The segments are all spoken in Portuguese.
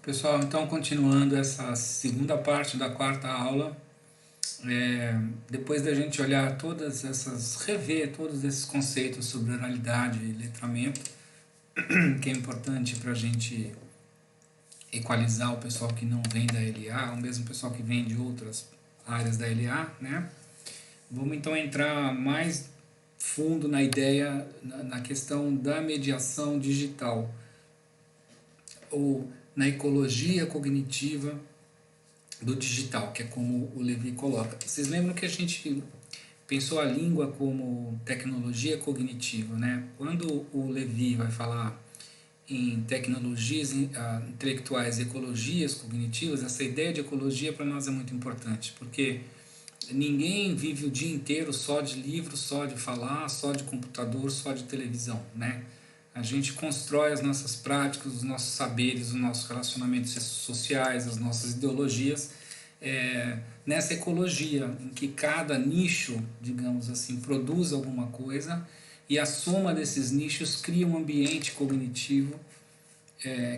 Pessoal, então continuando essa segunda parte da quarta aula, depois da gente olhar rever todos esses conceitos sobre oralidade e letramento, que é importante para a gente equalizar o pessoal que não vem da LA, ou mesmo o pessoal que vem de outras áreas da LA, né? Vamos então entrar mais fundo na ideia, na questão da mediação digital, ou na ecologia cognitiva do digital, que é como o Levi coloca. Vocês lembram que a gente pensou a língua como tecnologia cognitiva, né? Quando o Levi vai falar em tecnologias intelectuais e ecologias cognitivas, essa ideia de ecologia para nós é muito importante, porque ninguém vive o dia inteiro só de livro, só de falar, só de computador, só de televisão, né? A gente constrói as nossas práticas, os nossos saberes, os nossos relacionamentos sociais, as nossas ideologias nessa ecologia, em que cada nicho, digamos assim, produz alguma coisa e a soma desses nichos cria um ambiente cognitivo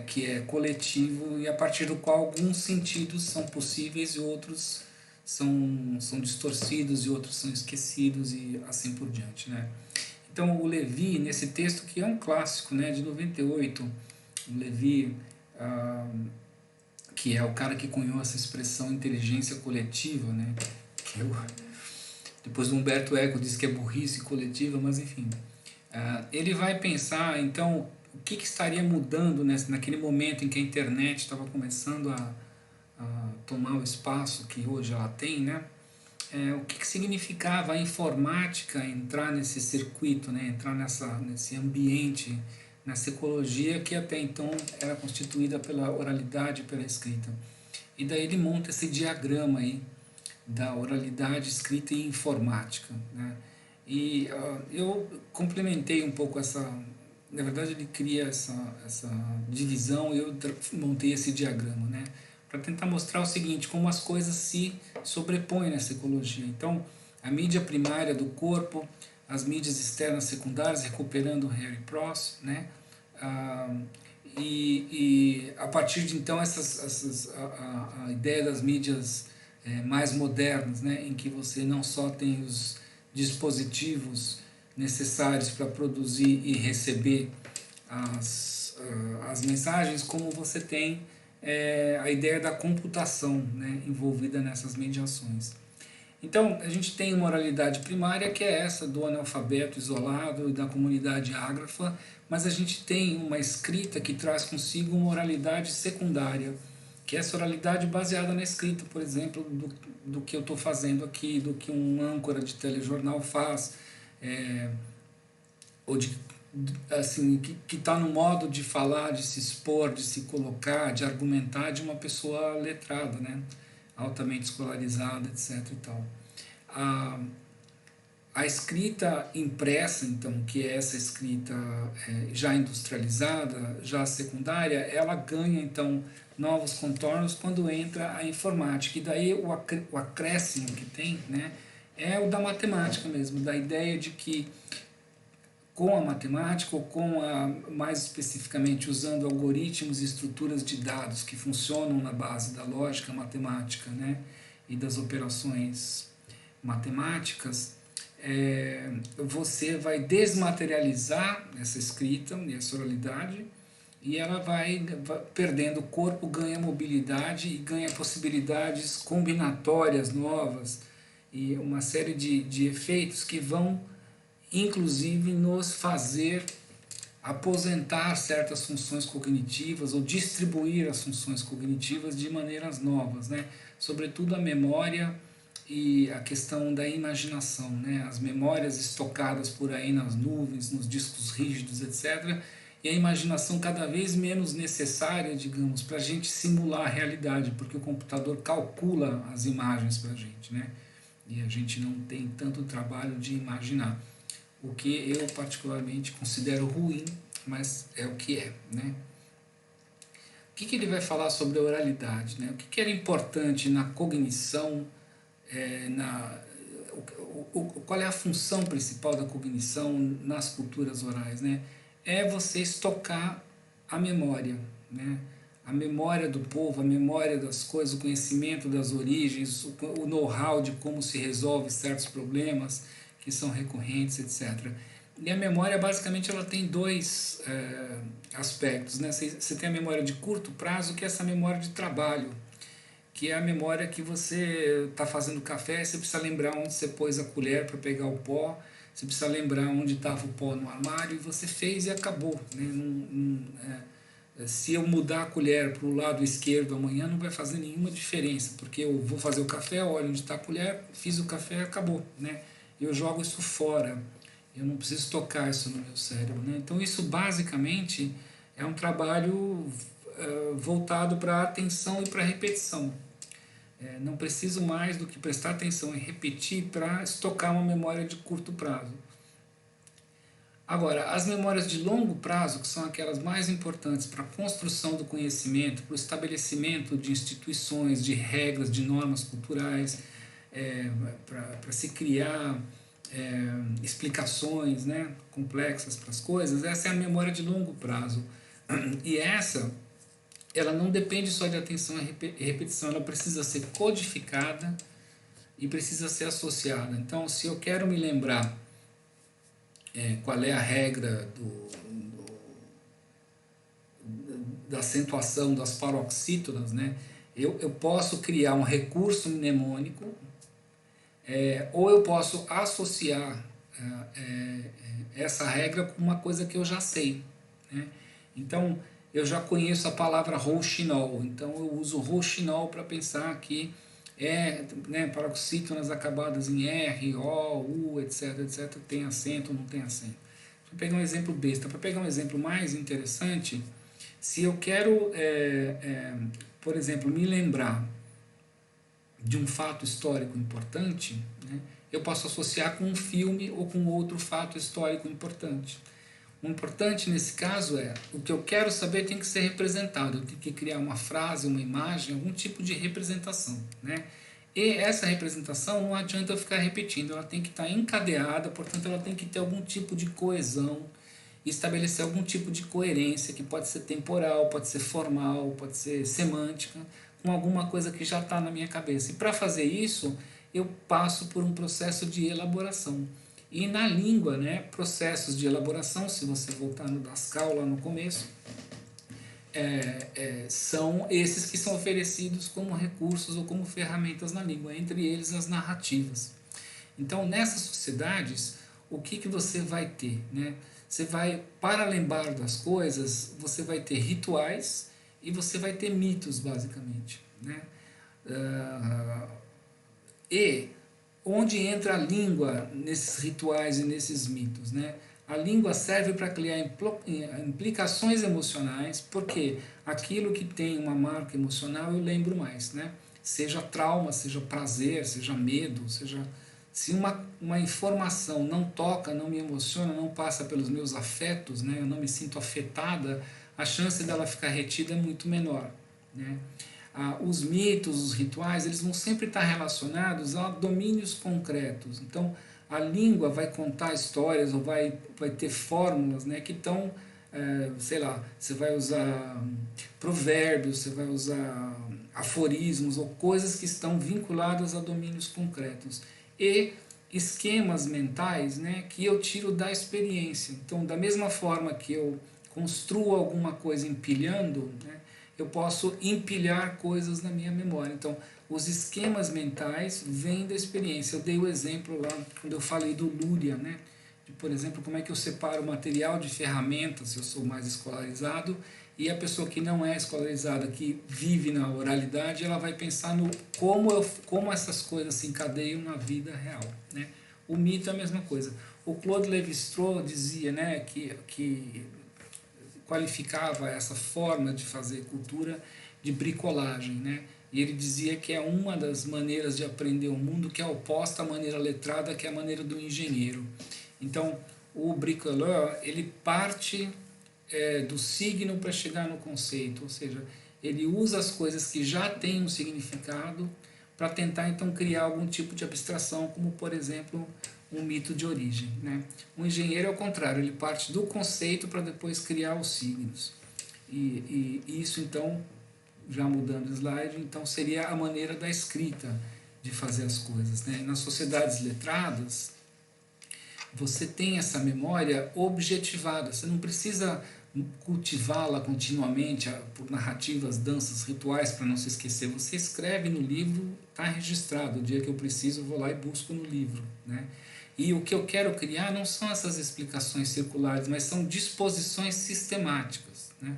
que é coletivo e a partir do qual alguns sentidos são possíveis e outros são distorcidos e outros são esquecidos e assim por diante, né? Então o Levi, nesse texto que é um clássico, né, de 98, o Levi, que é o cara que cunhou essa expressão inteligência coletiva, né, que depois o Humberto Eco diz que é burrice coletiva, mas enfim, ele vai pensar, então, o que estaria mudando naquele momento em que a internet estava começando a tomar o espaço que hoje ela tem, né? O que significava a informática entrar nesse circuito, né? Entrar nesse ambiente, nessa ecologia que até então era constituída pela oralidade e pela escrita. E daí ele monta esse diagrama aí da oralidade, escrita e informática, né? E eu complementei um pouco na verdade ele cria essa divisão e eu montei esse diagrama, né? Para tentar mostrar o seguinte, como as coisas se sobrepõem nessa ecologia. Então, a mídia primária do corpo, as mídias externas secundárias, recuperando o Harry Pross, né? Ah, e a partir de então a ideia das mídias mais modernas, né, em que você não só tem os dispositivos necessários para produzir e receber as mensagens, como você tem a ideia da computação, né, envolvida nessas mediações. Então, a gente tem uma oralidade primária, que é essa do analfabeto isolado e da comunidade ágrafa, mas a gente tem uma escrita que traz consigo uma oralidade secundária, que é essa oralidade baseada na escrita, por exemplo, do que eu estou fazendo aqui, do que um âncora de telejornal faz, ou de assim, que está no modo de falar, de se expor, de se colocar, de argumentar de uma pessoa letrada, né? Altamente escolarizada, etc. E tal. A, a escrita impressa, então, que é essa escrita já industrializada, já secundária, ela ganha, então, novos contornos quando entra a informática. E daí o acréscimo que tem, né, é o da matemática mesmo, da ideia de que com a matemática, ou mais especificamente usando algoritmos e estruturas de dados que funcionam na base da lógica matemática, né, e das operações matemáticas, você vai desmaterializar essa escrita e essa oralidade e ela vai perdendo o corpo, ganha mobilidade e ganha possibilidades combinatórias novas e uma série de efeitos que vão inclusive nos fazer aposentar certas funções cognitivas ou distribuir as funções cognitivas de maneiras novas, né? Sobretudo a memória e a questão da imaginação, né? As memórias estocadas por aí nas nuvens, nos discos rígidos, etc. E a imaginação cada vez menos necessária, digamos, para a gente simular a realidade, porque o computador calcula as imagens para a gente, né? E a gente não tem tanto trabalho de imaginar, o que eu particularmente considero ruim, mas é o que é, né? O que ele vai falar sobre a oralidade, né? O que era importante na cognição, qual é a função principal da cognição nas culturas orais, né? É você estocar a memória, né? a memória do povo, a memória das coisas, o conhecimento das origens, o know-how de como se resolve certos problemas que são recorrentes, etc. E a memória, basicamente, ela tem dois aspectos, né? Você tem a memória de curto prazo, que é essa memória de trabalho, que é a memória que você está fazendo café, você precisa lembrar onde você pôs a colher para pegar o pó, você precisa lembrar onde estava o pó no armário, e você fez e acabou, né? Se eu mudar a colher para o lado esquerdo amanhã, não vai fazer nenhuma diferença, porque eu vou fazer o café, olho onde está a colher, fiz o café, acabou, né? Eu jogo isso fora, eu não preciso tocar isso no meu cérebro, né? Então isso basicamente é um trabalho voltado para a atenção e para a repetição. Não preciso mais do que prestar atenção e repetir para estocar uma memória de curto prazo. Agora, as memórias de longo prazo, que são aquelas mais importantes para a construção do conhecimento, para o estabelecimento de instituições, de regras, de normas culturais, para se criar explicações, né, complexas para as coisas, essa é a memória de longo prazo. E ela não depende só de atenção e repetição, ela precisa ser codificada e precisa ser associada. Então, se eu quero me lembrar qual é a regra da acentuação das paroxítonas, né? Eu posso criar um recurso mnemônico, ou eu posso associar essa regra com uma coisa que eu já sei, né? Então, eu já conheço a palavra rouxinol, então eu uso rouxinol para pensar que né, paroxítonas acabadas em R, O, U, etc, etc, tem acento ou não tem acento. Vou pegar um exemplo besta. Para pegar um exemplo mais interessante, se eu quero, por exemplo, me lembrar de um fato histórico importante, né, eu posso associar com um filme ou com outro fato histórico importante. O importante nesse caso o que eu quero saber tem que ser representado, eu tenho que criar uma frase, uma imagem, algum tipo de representação, né? E essa representação não adianta eu ficar repetindo, ela tem que estar encadeada, portanto ela tem que ter algum tipo de coesão, estabelecer algum tipo de coerência, que pode ser temporal, pode ser formal, pode ser semântica, com alguma coisa que já está na minha cabeça. E para fazer isso, eu passo por um processo de elaboração. E na língua, né, processos de elaboração, se você voltar no Dascal lá no começo, são esses que são oferecidos como recursos ou como ferramentas na língua, entre eles as narrativas. Então, nessas sociedades, o que você vai ter, né? Você vai, para lembrar das coisas, você vai ter rituais e você vai ter mitos, basicamente, né? E onde entra a língua nesses rituais e nesses mitos, né? A língua serve para criar implicações emocionais, porque aquilo que tem uma marca emocional eu lembro mais, né? Seja trauma, seja prazer, seja medo, seja... Se uma informação não toca, não me emociona, não passa pelos meus afetos, né? Eu não me sinto afetada, a chance dela ficar retida é muito menor, né? Os mitos, os rituais, eles vão sempre estar relacionados a domínios concretos. Então, a língua vai contar histórias ou vai ter fórmulas, né, que estão, sei lá, você vai usar provérbios, você vai usar aforismos ou coisas que estão vinculadas a domínios concretos. E esquemas mentais, né, que eu tiro da experiência. Então, da mesma forma que eu construo alguma coisa empilhando, né, eu posso empilhar coisas na minha memória. Então, os esquemas mentais vêm da experiência. Eu dei o exemplo lá, quando eu falei do Lúria, né? De, por exemplo, como é que eu separo o material de ferramentas, se eu sou mais escolarizado, e a pessoa que não é escolarizada, que vive na oralidade, ela vai pensar no como essas coisas se encadeiam na vida real, né? O mito é a mesma coisa. O Claude Lévi-Strauss dizia, né, que qualificava essa forma de fazer cultura de bricolagem, né? E ele dizia que é uma das maneiras de aprender o mundo que é oposta à maneira letrada, que é a maneira do engenheiro. Então, o bricoleur, ele parte do signo para chegar no conceito, ou seja, ele usa as coisas que já têm um significado para tentar, então, criar algum tipo de abstração, como, por exemplo, um mito de origem, né? O engenheiro é o contrário, ele parte do conceito para depois criar os signos. E isso, então, já mudando o slide, então seria a maneira da escrita de fazer as coisas, né? Nas sociedades letradas, você tem essa memória objetivada, você não precisa cultivá-la continuamente por narrativas, danças, rituais para não se esquecer. Você escreve no livro, está registrado. O dia que eu preciso, eu vou lá e busco no livro, né? E o que eu quero criar não são essas explicações circulares, mas são disposições sistemáticas, né?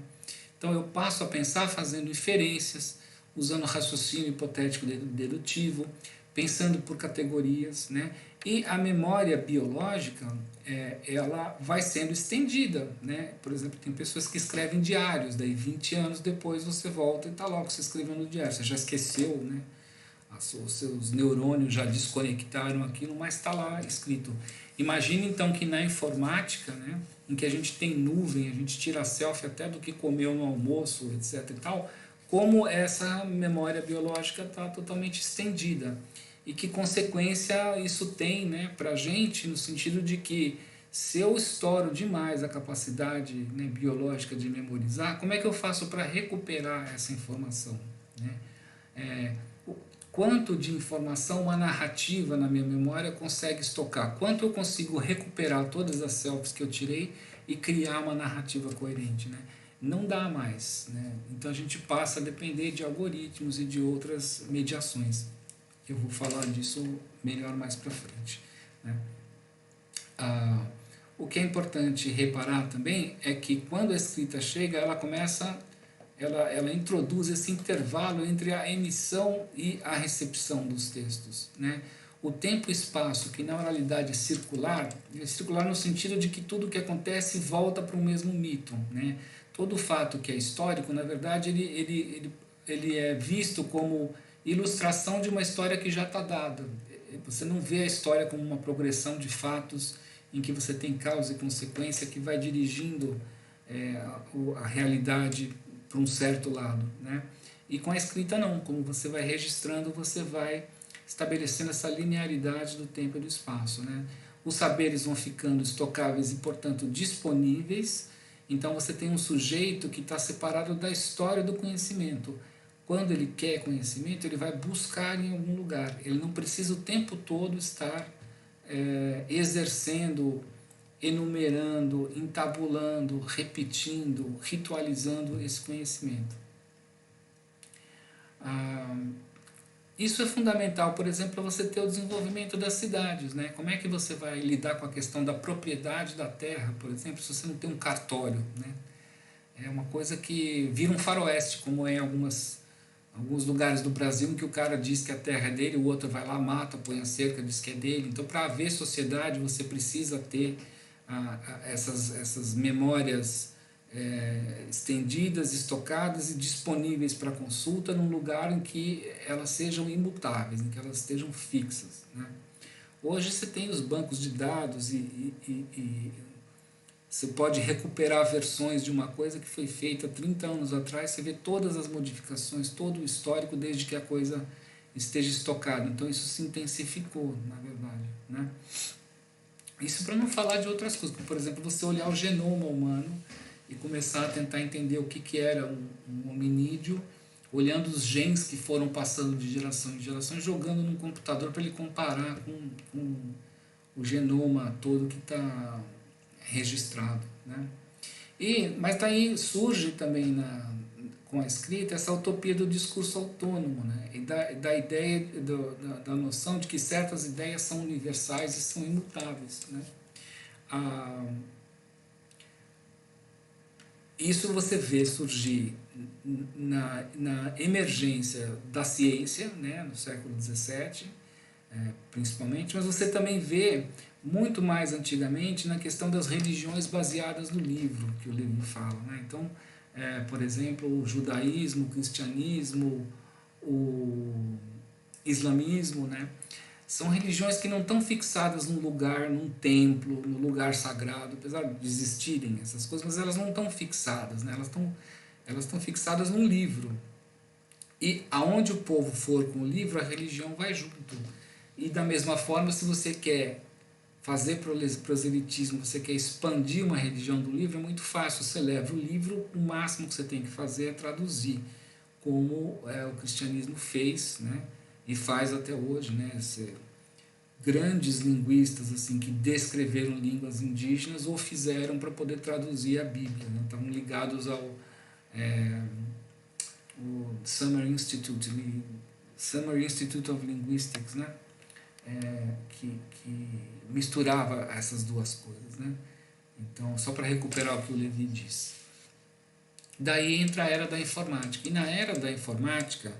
Então eu passo a pensar fazendo inferências, usando raciocínio hipotético dedutivo, pensando por categorias, né? E a memória biológica, ela vai sendo estendida, né? Por exemplo, tem pessoas que escrevem diários, daí 20 anos depois você volta e está lá o que você escreveu no diário, você já esqueceu, né? Os seus neurônios já desconectaram aquilo, mas está lá escrito. Imagine então que na informática, né, em que a gente tem nuvem, a gente tira selfie até do que comeu no almoço, etc. e tal, como essa memória biológica está totalmente estendida. E que consequência isso tem, né, para a gente, no sentido de que se eu estouro demais a capacidade, né, biológica de memorizar, como é que eu faço para recuperar essa informação, né? Quanto de informação uma narrativa na minha memória consegue estocar? Quanto eu consigo recuperar todas as selfies que eu tirei e criar uma narrativa coerente, né? Não dá mais, né? Então a gente passa a depender de algoritmos e de outras mediações. Eu vou falar disso melhor mais para frente, né? O que é importante reparar também é que quando a escrita chega, ela começa, ela introduz esse intervalo entre a emissão e a recepção dos textos, né? O tempo e espaço, que na oralidade é circular no sentido de que tudo que acontece volta para o mesmo mito, né? Todo fato que é histórico, na verdade, ele é visto como ilustração de uma história que já está dada. Você não vê a história como uma progressão de fatos em que você tem causa e consequência que vai dirigindo a realidade para um certo lado, né? E com a escrita não, como você vai registrando, você vai estabelecendo essa linearidade do tempo e do espaço, né? Os saberes vão ficando estocáveis e, portanto, disponíveis. Então você tem um sujeito que está separado da história do conhecimento. Quando ele quer conhecimento, ele vai buscar em algum lugar. Ele não precisa o tempo todo estar exercendo, enumerando, entabulando, repetindo, ritualizando esse conhecimento. Isso é fundamental, por exemplo, para você ter o desenvolvimento das cidades, né? Como é que você vai lidar com a questão da propriedade da terra, por exemplo, se você não tem um cartório, né? É uma coisa que vira um faroeste, como é em alguns lugares do Brasil em que o cara diz que a terra é dele, o outro vai lá, mata, põe a cerca, diz que é dele. Então, para haver sociedade, você precisa ter essas memórias estendidas, estocadas e disponíveis para consulta num lugar em que elas sejam imutáveis, em que elas estejam fixas, né? Hoje você tem os bancos de dados e você pode recuperar versões de uma coisa que foi feita 30 anos atrás, você vê todas as modificações, todo o histórico desde que a coisa esteja estocada. Então isso se intensificou, na verdade, né? Isso para não falar de outras coisas, como por exemplo você olhar o genoma humano e começar a tentar entender o que era um hominídeo, olhando os genes que foram passando de geração em geração, jogando num computador para ele comparar com o genoma todo que está registrado, né? Mas daí surge também com a escrita essa utopia do discurso autônomo, né? E da ideia, da noção de que certas ideias são universais e são imutáveis, né? Isso você vê surgir na emergência da ciência, né, no século XVII, principalmente, mas você também vê muito mais antigamente na questão das religiões baseadas no livro, que o livro fala, né? Então, por exemplo, o judaísmo, o cristianismo, o islamismo, né? São religiões que não estão fixadas num lugar, num templo, num lugar sagrado, apesar de existirem essas coisas, mas elas não estão fixadas, né? Elas estão fixadas num livro. E aonde o povo for com o livro, a religião vai junto. E da mesma forma, se você quer fazer proselitismo, você quer expandir uma religião do livro, é muito fácil. Você leva o livro, o máximo que você tem que fazer é traduzir. como o cristianismo fez, né, e faz até hoje, né, grandes linguistas assim que descreveram línguas indígenas ou fizeram para poder traduzir a Bíblia, né, estavam ligados ao o Summer Institute of Linguistics, né, que misturava essas duas coisas, né. Então, só para recuperar o que o Levi disse. Daí entra a era da informática. E na era da informática,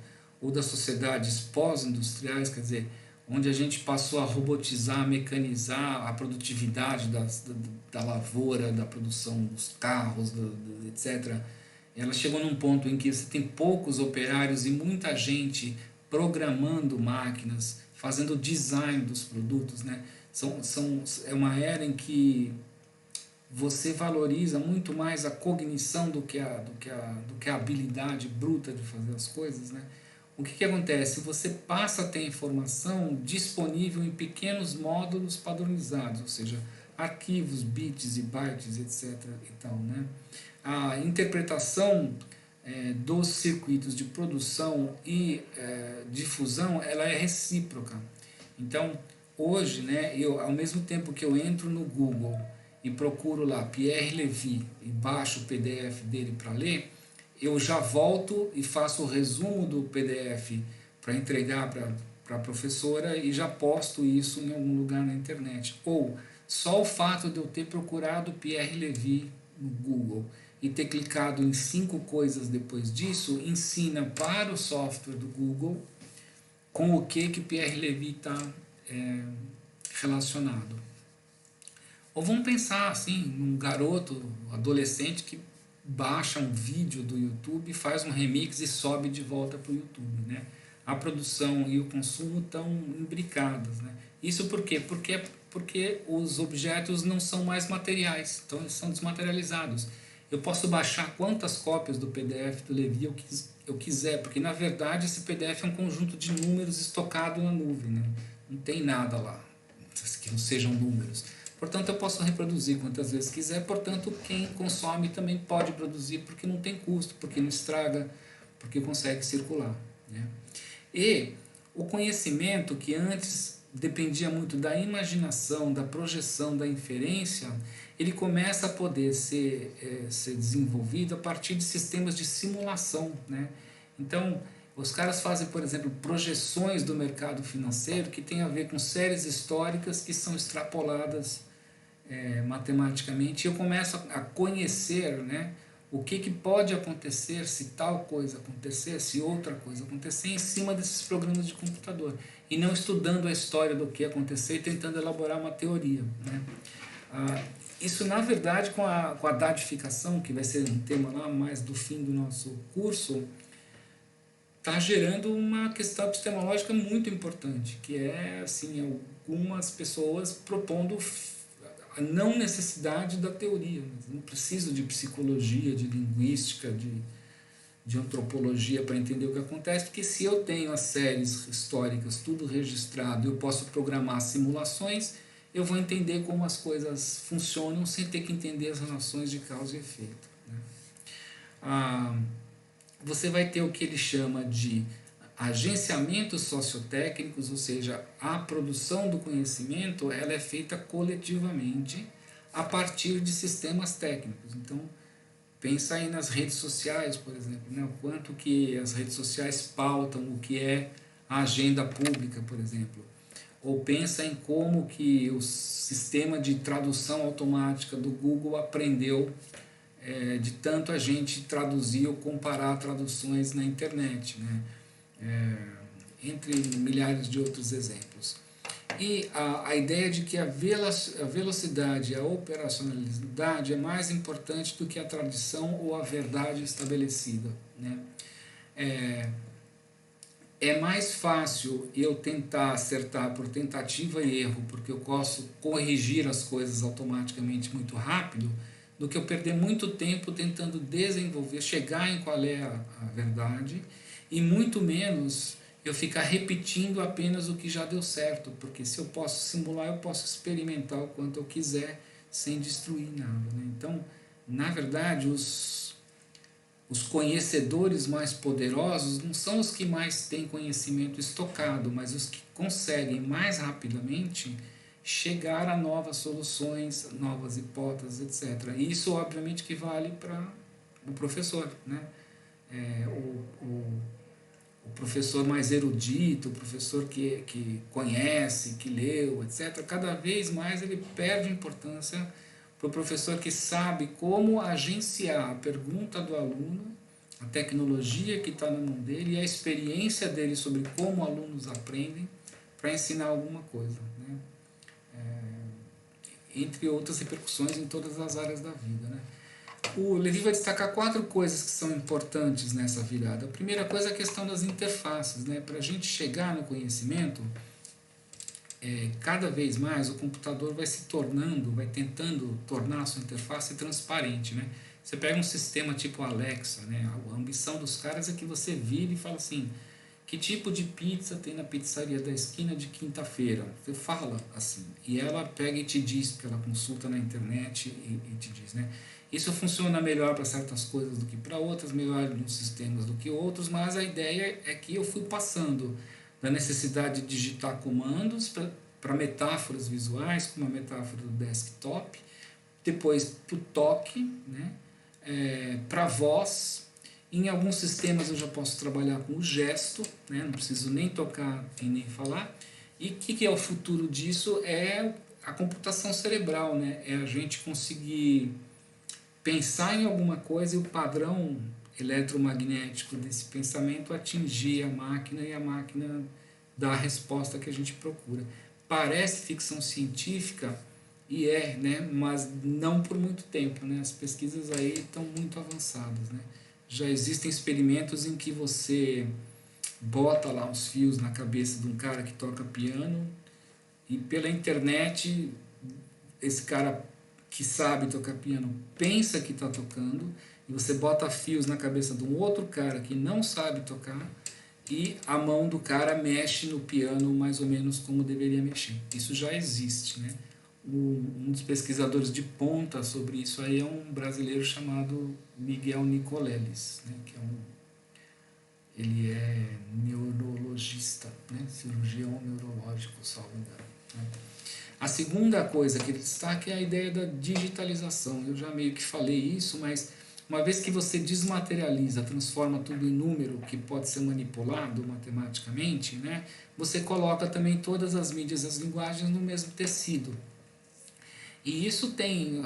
ou das sociedades pós-industriais, quer dizer, onde a gente passou a robotizar, mecanizar a produtividade da lavoura, da produção dos carros, etc., ela chegou num ponto em que você tem poucos operários e muita gente programando máquinas, fazendo design dos produtos, né? É uma era em que você valoriza muito mais a cognição do que a habilidade bruta de fazer as coisas, né? O que acontece? Você passa a ter informação disponível em pequenos módulos padronizados, ou seja, arquivos, bits e bytes, etc. E tal, né? A interpretação dos circuitos de produção e difusão, ela é recíproca. Então, hoje, né, ao mesmo tempo que eu entro no Google e procuro lá Pierre Levy e baixo o PDF dele para ler, eu já volto e faço o resumo do PDF para entregar para a professora e já posto isso em algum lugar na internet. Ou só o fato de eu ter procurado Pierre Levy no Google e ter clicado em 5 coisas depois disso, ensina para o software do Google com o que Pierre Levy está relacionado. Ou vamos pensar assim, num garoto, adolescente que baixa um vídeo do YouTube, faz um remix e sobe de volta para o YouTube, né? A produção e o consumo estão imbricados, né? Isso por quê? Porque os objetos não são mais materiais, então eles são desmaterializados. Eu posso baixar quantas cópias do PDF do Levi eu quiser, porque na verdade esse PDF é um conjunto de números estocado na nuvem, né? Não tem nada lá que não sejam números. Portanto, eu posso reproduzir quantas vezes quiser, portanto, quem consome também pode produzir, porque não tem custo, porque não estraga, porque consegue circular, né? E o conhecimento, que antes dependia muito da imaginação, da projeção, da inferência, ele começa a poder ser desenvolvido a partir de sistemas de simulação, né? Então, os caras fazem, por exemplo, projeções do mercado financeiro que tem a ver com séries históricas que são extrapoladas matematicamente, e eu começo a conhecer, né, o que pode acontecer se tal coisa acontecer, se outra coisa acontecer, em cima desses programas de computador, e não estudando a história do que aconteceu e tentando elaborar uma teoria, né? Isso, na verdade, com a dadificação, que vai ser um tema lá mais do fim do nosso curso, está gerando uma questão epistemológica muito importante, que é assim, algumas pessoas propondo a não necessidade da teoria. Não preciso de psicologia, de linguística, de antropologia para entender o que acontece, porque se eu tenho as séries históricas tudo registrado, eu posso programar simulações, eu vou entender como as coisas funcionam sem ter que entender as relações de causa e efeito, né? Você vai ter o que ele chama de agenciamentos sociotécnicos, ou seja, a produção do conhecimento ela é feita coletivamente a partir de sistemas técnicos. Então, pensa aí nas redes sociais, por exemplo, né? O quanto que as redes sociais pautam o que é a agenda pública, por exemplo. Ou pensa em como que o sistema de tradução automática do Google aprendeu de tanto a gente traduzir ou comparar traduções na internet, né? Entre milhares de outros exemplos. E a ideia de que a velocidade e a operacionalidade é mais importante do que a tradição ou a verdade estabelecida, né? É mais fácil eu tentar acertar por tentativa e erro, porque eu posso corrigir as coisas automaticamente muito rápido, do que eu perder muito tempo tentando desenvolver, chegar em qual é a verdade, e muito menos eu ficar repetindo apenas o que já deu certo, porque se eu posso simular, eu posso experimentar o quanto eu quiser sem destruir nada, né? Então, na verdade, os conhecedores mais poderosos não são os que mais têm conhecimento estocado, mas os que conseguem mais rapidamente chegar a novas soluções, novas hipóteses, etc. E isso, obviamente, que vale para o professor, né? O professor mais erudito, o professor que conhece, que leu, etc., cada vez mais ele perde importância para o professor que sabe como agenciar a pergunta do aluno, a tecnologia que está na mão dele e a experiência dele sobre como alunos aprendem para ensinar alguma coisa, né? Entre outras repercussões em todas as áreas da vida, né? O Levi vai destacar 4 coisas que são importantes nessa virada. A primeira coisa é a questão das interfaces, né? Para a gente chegar no conhecimento, cada vez mais o computador vai se tornando, vai tentando tornar a sua interface transparente, né? Você pega um sistema tipo Alexa, né? A ambição dos caras é que você vire e fala assim: que tipo de pizza tem na pizzaria da esquina de quinta-feira? Você fala assim, e ela pega e te diz, porque ela consulta na internet e te diz, né? Isso funciona melhor para certas coisas do que para outras, melhor nos sistemas do que outros, mas a ideia é que eu fui passando da necessidade de digitar comandos para metáforas visuais, como a metáfora do desktop, depois para o toque, né? Para a voz. Em alguns sistemas eu já posso trabalhar com o gesto, né? Não preciso nem tocar e nem falar. E o que é o futuro disso? É a computação cerebral, né? É a gente conseguir pensar em alguma coisa e o padrão eletromagnético desse pensamento atingir a máquina e a máquina dar a resposta que a gente procura. Parece ficção científica e né? Mas não por muito tempo, né? As pesquisas aí estão muito avançadas, né? Já existem experimentos em que você bota lá uns fios na cabeça de um cara que toca piano e pela internet esse cara que sabe tocar piano pensa que está tocando e você bota fios na cabeça de um outro cara que não sabe tocar e a mão do cara mexe no piano mais ou menos como deveria mexer. Isso já existe, né? Um dos pesquisadores de ponta sobre isso aí é um brasileiro chamado Miguel Nicoleles, né? Ele é neurologista, né? Cirurgião neurológico, salvo engano, né? A segunda coisa que ele destaca é a ideia da digitalização. Eu já meio que falei isso, mas uma vez que você desmaterializa, transforma tudo em número que pode ser manipulado matematicamente, né, você coloca também todas as mídias e as linguagens no mesmo tecido. E isso tem,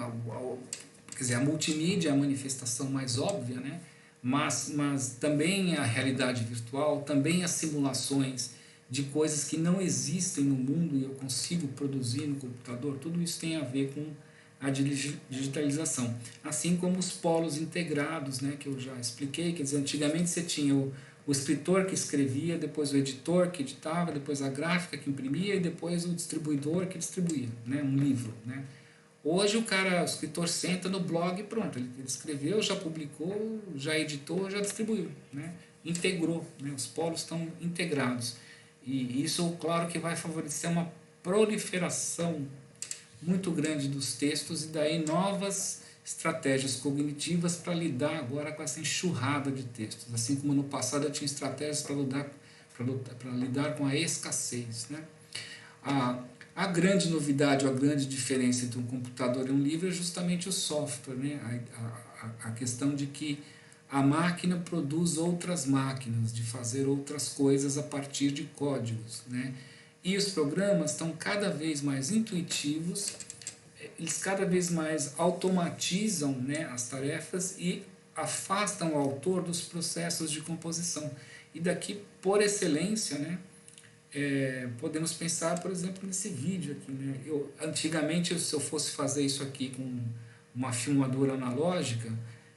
quer dizer, a multimídia é a manifestação mais óbvia, né, mas também a realidade virtual, também as simulações de coisas que não existem no mundo e eu consigo produzir no computador, tudo isso tem a ver com a digitalização. Assim como os polos integrados, né, que eu já expliquei, quer dizer, antigamente você tinha o escritor que escrevia, depois o editor que editava, depois a gráfica que imprimia e depois o distribuidor que distribuía, né, um livro, né. Hoje o escritor senta no blog e pronto, ele escreveu, já publicou, já editou, já distribuiu, né, integrou, né, os polos estão integrados. E isso, claro, que vai favorecer uma proliferação muito grande dos textos e daí novas estratégias cognitivas para lidar agora com essa enxurrada de textos. Assim como no passado eu tinha estratégias para lidar com a escassez, né? A grande novidade, ou a grande diferença entre um computador e um livro é justamente o software, né? A questão de que a máquina produz outras máquinas, de fazer outras coisas a partir de códigos, né? E os programas estão cada vez mais intuitivos, eles cada vez mais automatizam, né, as tarefas e afastam o autor dos processos de composição. E daqui, por excelência, né, podemos pensar, por exemplo, nesse vídeo aqui, né? Antigamente, se eu fosse fazer isso aqui com uma filmadora analógica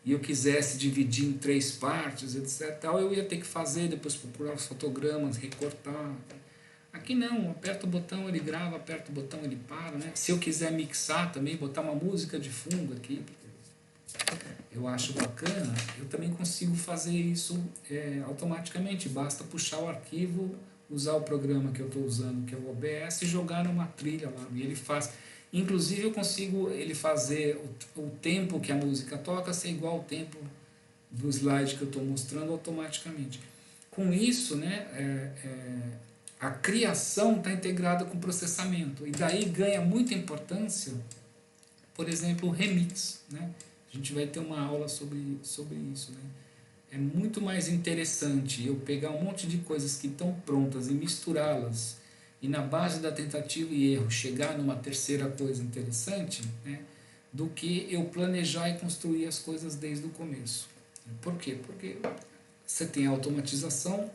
e eu quisesse dividir em 3 partes, etc., eu ia ter que fazer, depois procurar os fotogramas, recortar. Aqui não, aperta o botão, ele grava, aperta o botão, ele para, né? Se eu quiser mixar também, botar uma música de fundo aqui, eu acho bacana, eu também consigo fazer isso automaticamente. Basta puxar o arquivo, usar o programa que eu estou usando, que é o OBS, e jogar numa trilha lá, e ele faz. Inclusive eu consigo ele fazer o tempo que a música toca ser igual ao tempo do slide que eu estou mostrando automaticamente. Com isso, né, a criação está integrada com o processamento, e daí ganha muita importância, por exemplo, o remix, né? A gente vai ter uma aula sobre isso, né? É muito mais interessante eu pegar um monte de coisas que estão prontas e misturá-las, e na base da tentativa e erro chegar numa terceira coisa interessante, né, do que eu planejar e construir as coisas desde o começo. Por quê? Porque você tem a automatização,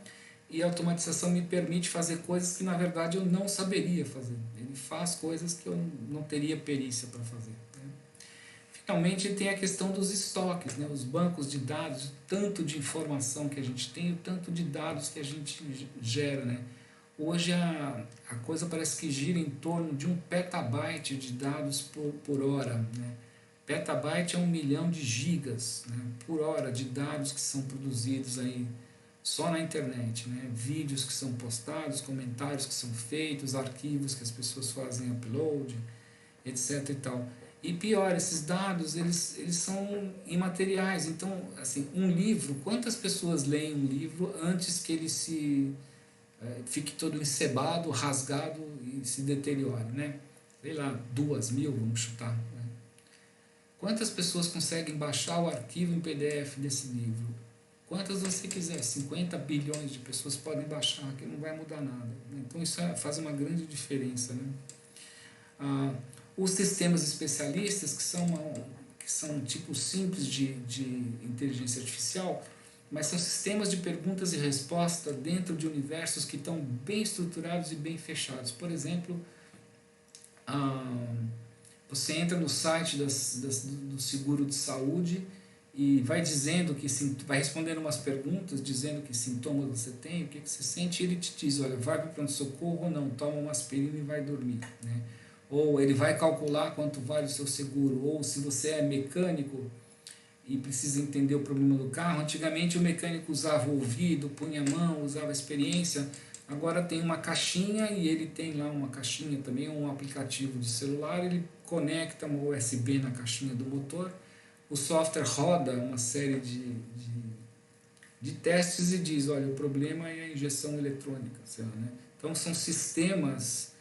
e a automatização me permite fazer coisas que na verdade eu não saberia fazer. Ele faz coisas que eu não teria perícia para fazer. Finalmente tem a questão dos estoques, né? Os bancos de dados, o tanto de informação que a gente tem, o tanto de dados que a gente gera, né? Hoje a coisa parece que gira em torno de 1 petabyte de dados por hora, né? Petabyte é 1 milhão de gigas, né, por hora de dados que são produzidos aí só na internet, né? Vídeos que são postados, comentários que são feitos, arquivos que as pessoas fazem upload, etc. e tal. E pior, esses dados, eles são imateriais. Então, assim, um livro, quantas pessoas leem um livro antes que ele fique todo encebado, rasgado e se deteriore, né? Sei lá, 2.000, vamos chutar. Né? Quantas pessoas conseguem baixar o arquivo em PDF desse livro? Quantas você quiser, 50 bilhões de pessoas podem baixar, que não vai mudar nada. Então isso faz uma grande diferença, né? Os sistemas especialistas, que são tipos simples de inteligência artificial, mas são sistemas de perguntas e respostas dentro de universos que estão bem estruturados e bem fechados. Por exemplo, você entra no site do seguro de saúde e vai dizendo vai respondendo umas perguntas, dizendo que sintomas você tem, o que você sente, e ele te diz, olha, vai para o pronto-socorro ou não, toma uma aspirina e vai dormir, né? Ou ele vai calcular quanto vale o seu seguro, ou se você é mecânico e precisa entender o problema do carro. Antigamente o mecânico usava o ouvido, punha a mão, usava a experiência. Agora tem uma caixinha, e ele tem lá uma caixinha também, um aplicativo de celular, ele conecta uma USB na caixinha do motor, o software roda uma série de testes e diz, olha, o problema é a injeção eletrônica, sei lá, né? Então são sistemas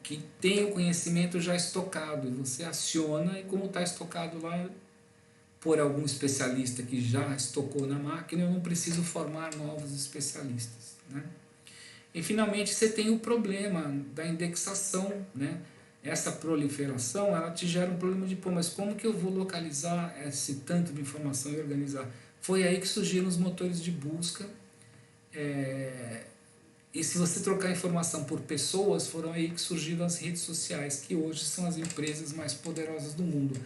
que tem o conhecimento já estocado, e você aciona, e como está estocado lá por algum especialista que já estocou na máquina, eu não preciso formar novos especialistas, né? E finalmente você tem o problema da indexação, né? Essa proliferação, ela te gera um problema de, pô, mas como que eu vou localizar esse tanto de informação e organizar? Foi aí que surgiram os motores de busca, e se você trocar informação por pessoas, foram aí que surgiram as redes sociais, que hoje são as empresas mais poderosas do mundo.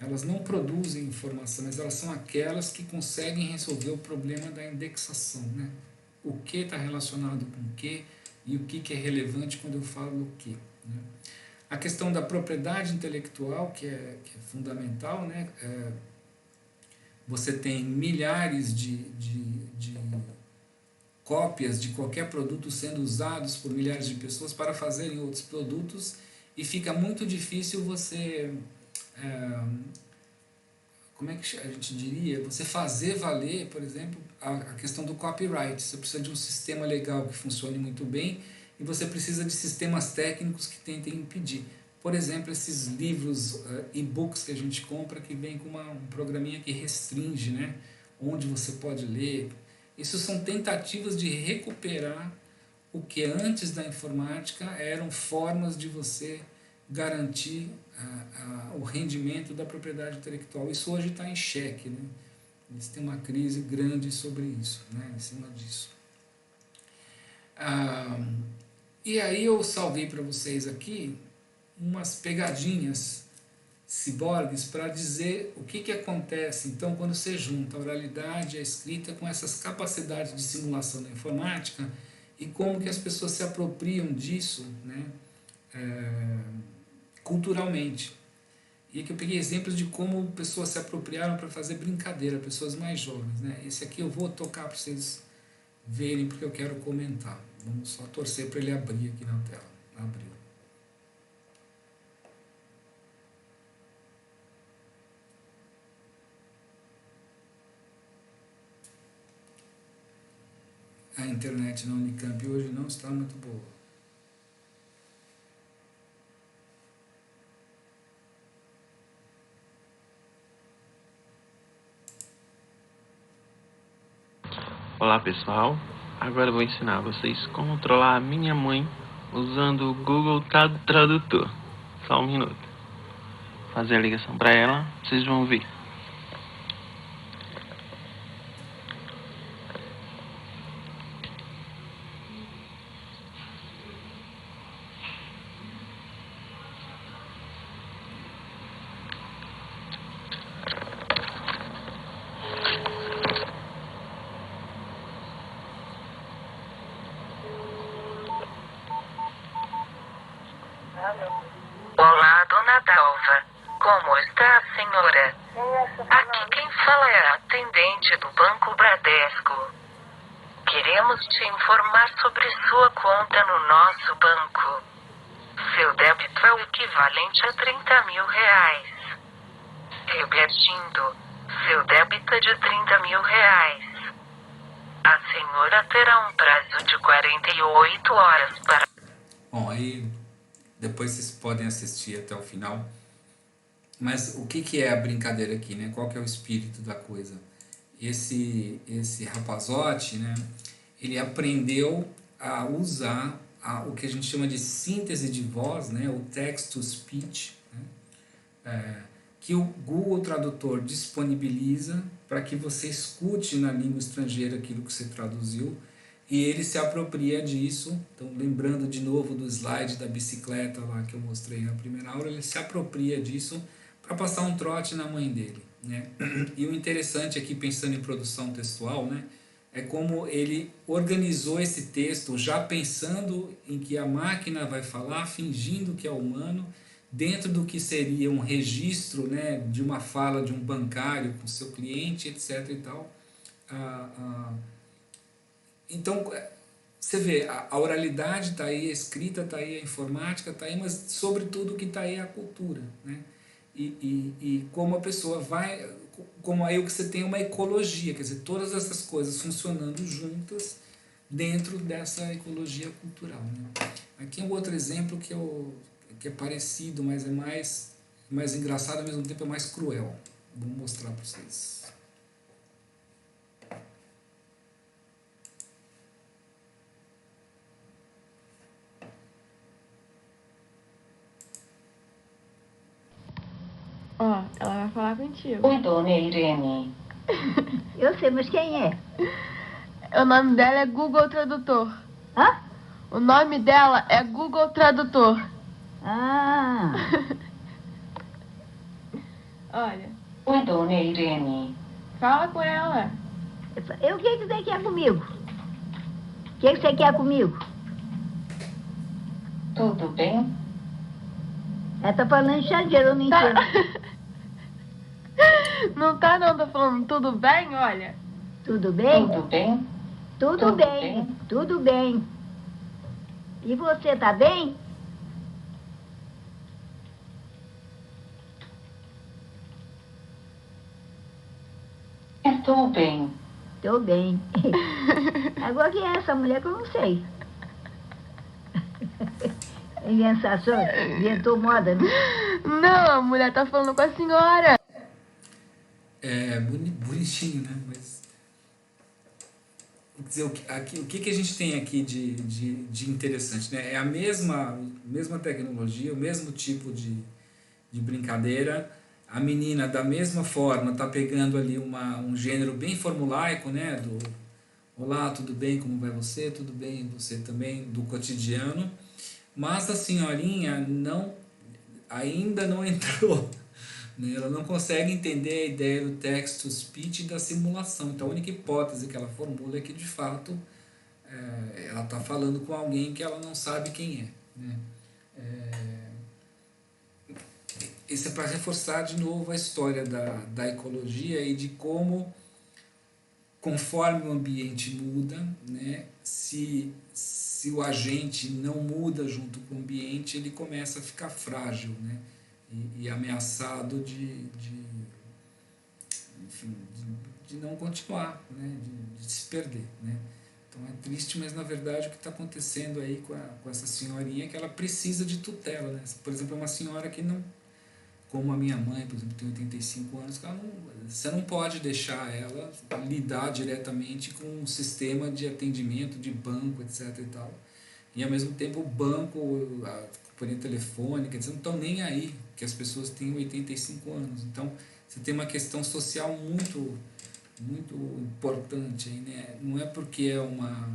Elas não produzem informação, mas elas são aquelas que conseguem resolver o problema da indexação, né? O que está relacionado com o que, e o que é relevante quando eu falo o que, né? A questão da propriedade intelectual, que é fundamental, né? Você tem milhares de cópias de qualquer produto sendo usados por milhares de pessoas para fazerem outros produtos, e fica muito difícil você, como é que a gente diria, você fazer valer, por exemplo, a questão do copyright. Você precisa de um sistema legal que funcione muito bem, e você precisa de sistemas técnicos que tentem impedir. Por exemplo, esses livros, e-books que a gente compra, que vem com um programinha que restringe, né, onde você pode ler. Isso são tentativas de recuperar o que antes da informática eram formas de você garantir o rendimento da propriedade intelectual. Isso hoje está em xeque, né? Eles têm uma crise grande sobre isso, né, em cima disso. E aí eu salvei para vocês aqui umas pegadinhas ciborgues para dizer o que acontece então quando você junta a oralidade e a escrita com essas capacidades de simulação da informática, e como que as pessoas se apropriam disso, né, culturalmente. E aqui eu peguei exemplos de como pessoas se apropriaram para fazer brincadeira, pessoas mais jovens, né? Esse aqui eu vou tocar para vocês verem, porque eu quero comentar. Vamos só torcer para ele abrir aqui na tela. Abriu. A internet na Unicamp hoje não está muito boa. Olá pessoal, agora eu vou ensinar vocês como controlar a minha mãe usando o Google Tradutor. Só um minuto. Fazer a ligação para ela, vocês vão ver. Olá, dona Dalva. Como está a senhora? Aqui quem fala é a atendente do Banco Bradesco. Queremos te informar sobre sua conta no nosso banco. Seu débito é o equivalente a 30 mil reais. Repetindo, seu débito é de 30 mil reais. A senhora terá um prazo de 48 horas para... Bom, aí depois vocês podem assistir até o final. Mas o que é a brincadeira aqui, né? Qual que é o espírito da coisa? Esse rapazote, né? Ele aprendeu a usar o que a gente chama de síntese de voz, né? O text-to-speech, né? Que o Google Tradutor disponibiliza para que você escute na língua estrangeira aquilo que você traduziu, e ele se apropria disso. Então, lembrando de novo do slide da bicicleta lá que eu mostrei na primeira aula, ele se apropria disso para passar um trote na mãe dele, né? E o interessante aqui, pensando em produção textual, né, é como ele organizou esse texto já pensando em que a máquina vai falar, fingindo que é humano, dentro do que seria um registro, né, de uma fala de um bancário com seu cliente, etc. e tal. Então, você vê, a oralidade está aí, a escrita está aí, a informática está aí, mas sobretudo o que está aí é a cultura, né? E como a pessoa vai, como aí o que você tem é uma ecologia, quer dizer, todas essas coisas funcionando juntas dentro dessa ecologia cultural, né? Aqui é um outro exemplo que é parecido, mas é mais engraçado, ao mesmo tempo é mais cruel. Vou mostrar para vocês. Ó, ela vai falar contigo. Oi, dona Irene. Eu sei, mas quem é? O nome dela é Google Tradutor. Hã? O nome dela é Google Tradutor. Ah, Olha, Oi, dona Irene. fala com ela. o que você quer comigo? O que você quer comigo? Tudo bem? Ela tá falando estrangeiro, eu não Tá. entendo. Não tá não, tá falando tudo bem? Olha. Tudo bem? Tudo bem? Tudo Tudo bem, bem? tudo bem. E você tá bem? Estou bem. Tô bem. Agora quem é essa mulher que eu não sei. Inventou moda, né? Não, a mulher tá falando com a senhora. É bonitinho, né? Mas, quer dizer, o que a gente tem aqui de interessante, né? É a mesma tecnologia, o mesmo tipo de brincadeira. A menina, da mesma forma, está pegando ali um gênero bem formulaico, né? Do olá, tudo bem, como vai você? Tudo bem, você também, do cotidiano. Mas a senhorinha ainda não entrou, né? Ela não consegue entender a ideia do text-to-speech e da simulação. Então a única hipótese que ela formula é que, de fato, ela está falando com alguém que ela não sabe quem é, né? Isso é para reforçar de novo a história da ecologia e de como, conforme o ambiente muda, né, se o agente não muda junto com o ambiente, ele começa a ficar frágil, né, e ameaçado enfim, de não continuar, né, de se perder, né. Então é triste, mas na verdade o que está acontecendo aí com essa senhorinha é que ela precisa de tutela, né? Por exemplo, é uma senhora que não, como a minha mãe, por exemplo, tem 85 anos, que ela não, você não pode deixar ela lidar diretamente com um sistema de atendimento de banco, etc. e tal. E ao mesmo tempo o banco, a companhia telefônica, eles não estão nem aí que as pessoas têm 85 anos. Então você tem uma questão social muito importante aí, né? Não é porque é uma